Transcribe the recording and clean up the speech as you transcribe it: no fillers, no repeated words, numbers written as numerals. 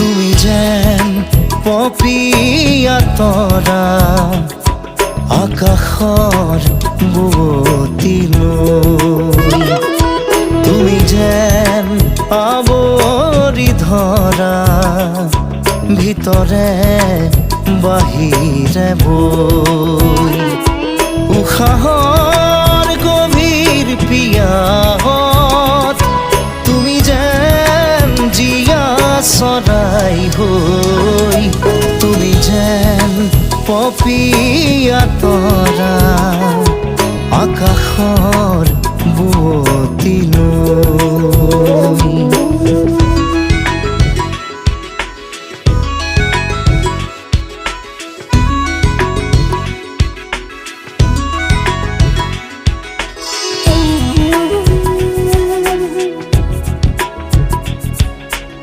তুমি যেন পপিয়া তৰা আকাশৰ বুৱতী নৈ তুমি যেন আৱৰি ধৰা ভিতৰে বাহিৰে বৈ উশাহৰ গভীৰ পিয়াহত তুমি যেন জীয়া চৰাই হৈ তুমি যেন পপিয়া তৰা আকাশৰ বুৱতী নৈ